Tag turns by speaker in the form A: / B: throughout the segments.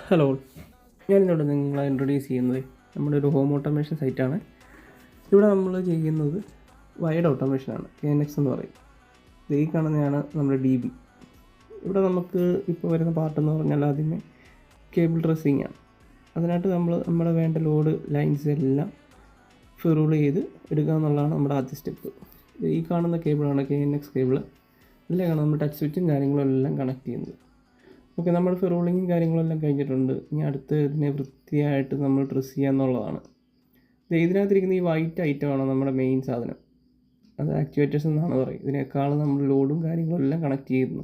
A: Hello, ഞാനിന്നോട് നിങ്ങളെ introduce ചെയ്യുന്നത് നമ്മുടെ ഒരു ഹോം ഓട്ടോമേഷൻ സൈറ്റാണ്. ഇവിടെ നമ്മൾ ചെയ്യുന്നത് വയർഡ് ഓട്ടോമേഷനാണ്. KNX എന്ന് പറയും. ഈ കാണുന്നതാണ് നമ്മുടെ DB. ഇവിടെ നമുക്ക് ഇപ്പോൾ വരുന്ന പാർട്ടെന്ന് പറഞ്ഞാൽ ആദ്യമേ കേബിൾ ഡ്രസ്സിങ് ആണ്. അതിനായിട്ട് നമ്മുടെ വേണ്ട ലോഡ് ലൈൻസ് എല്ലാം ഫിറൂൾ ചെയ്ത് എടുക്കുക എന്നുള്ളതാണ് നമ്മുടെ ആദ്യ സ്റ്റെപ്പ്. ഈ കാണുന്ന കേബിളാണ് KNX കേബിൾ. ഇതിലേക്കാണ് നമ്മൾ ടച്ച് സ്വിച്ചും കാര്യങ്ങളും എല്ലാം കണക്ട് ചെയ്യുന്നത്. ഓക്കെ, നമ്മൾ ഫിറോളിങ്ങും കാര്യങ്ങളെല്ലാം കഴിഞ്ഞിട്ടുണ്ട്. ഇനി അടുത്ത് ഇതിനെ വൃത്തിയായിട്ട് നമ്മൾ ഡ്രസ്സ് ചെയ്യുക എന്നുള്ളതാണ്. ഇതിനകത്തിരിക്കുന്ന ഈ വൈറ്റ് ഐറ്റമാണ് നമ്മുടെ മെയിൻ സാധനം. അത് ആക്ച്വേറ്റേഴ്സ് എന്നാണ് പറയുക. ഇതിനേക്കാളും നമ്മൾ ലോഡും കാര്യങ്ങളും എല്ലാം കണക്ട് ചെയ്യുന്നു.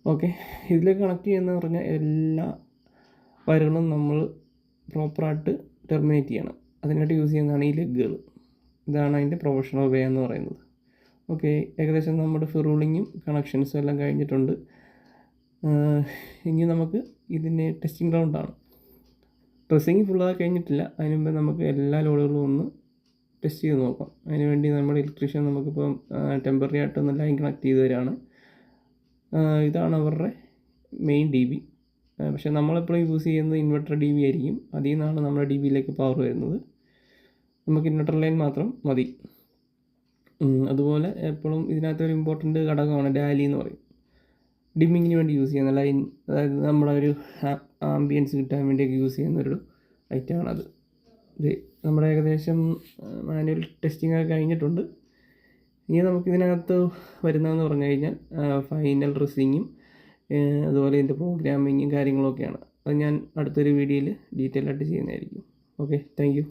A: ഓക്കെ, ഇതിലേക്ക് കണക്ട് ചെയ്യുന്നതെന്ന് പറഞ്ഞാൽ എല്ലാ വയറുകളും നമ്മൾ പ്രോപ്പറായിട്ട് ടെർമിനേറ്റ് ചെയ്യണം. അതിനായിട്ട് യൂസ് ചെയ്യുന്നതാണ് ഈ ലെഗുകൾ. ഇതാണ് അതിൻ്റെ പ്രൊഫഷണൽ വേ എന്ന് പറയുന്നത്. ഓക്കെ, ഏകദേശം നമ്മുടെ ഫിറൂളിങ്ങും കണക്ഷൻസും എല്ലാം കഴിഞ്ഞിട്ടുണ്ട്. ഇനി നമുക്ക് ഇതിന് ടെസ്റ്റിംഗ് റൗണ്ടാണ്. ഡ്രസ്സിങ് ഫുള്ളായി കഴിഞ്ഞിട്ടില്ല. അതിന് മുമ്പ് നമുക്ക് എല്ലാ ലോഡുകളും ഒന്ന് ടെസ്റ്റ് ചെയ്ത് നോക്കാം. അതിനുവേണ്ടി നമ്മുടെ ഇലക്ട്രീഷ്യൻ നമുക്കിപ്പം ടെമ്പററി ആയിട്ടൊന്ന് ലൈൻ കണക്ട് ചെയ്ത് തരാണ്. ഇതാണ് അവരുടെ മെയിൻ DB. പക്ഷേ നമ്മളെപ്പോഴും യൂസ് ചെയ്യുന്നത് ഇൻവെർട്ടർ DB ആയിരിക്കും. അതിൽ നിന്നാണ് നമ്മുടെ DBയിലേക്ക് പവർ വരുന്നത്. നമുക്ക് ഇൻവെർട്ടർ ലൈൻ മാത്രം മതി. അതുപോലെ എപ്പോഴും ഇതിനകത്തൊരു ഇമ്പോർട്ടൻ്റ് ഘടകമാണ് ഡാലി എന്ന് പറയും. ഡിമ്മിങ്ങിന് വേണ്ടി യൂസ് ചെയ്യുന്ന ലൈൻ, അതായത് നമ്മുടെ ഒരു ആംബിയൻസ് കിട്ടാൻ വേണ്ടിയൊക്കെ യൂസ് ചെയ്യുന്നൊരു ലൈറ്റാണത്. ഇത് നമ്മുടെ ഏകദേശം മാനുവൽ ടെസ്റ്റിംഗ് ഒക്കെ കഴിഞ്ഞിട്ടുണ്ട്. ഇനി നമുക്കിതിനകത്ത് വരുന്നതെന്ന് പറഞ്ഞു കഴിഞ്ഞാൽ ഫൈനൽ ഡ്രസ്സിങ്ങും അതുപോലെ ഇതിൻ്റെ പ്രോഗ്രാമിങ്ങും കാര്യങ്ങളൊക്കെയാണ്. അത് ഞാൻ അടുത്തൊരു വീഡിയോയിൽ ഡീറ്റെയിൽ ആയിട്ട് ചെയ്യുന്നതായിരിക്കും. Okay, thank you.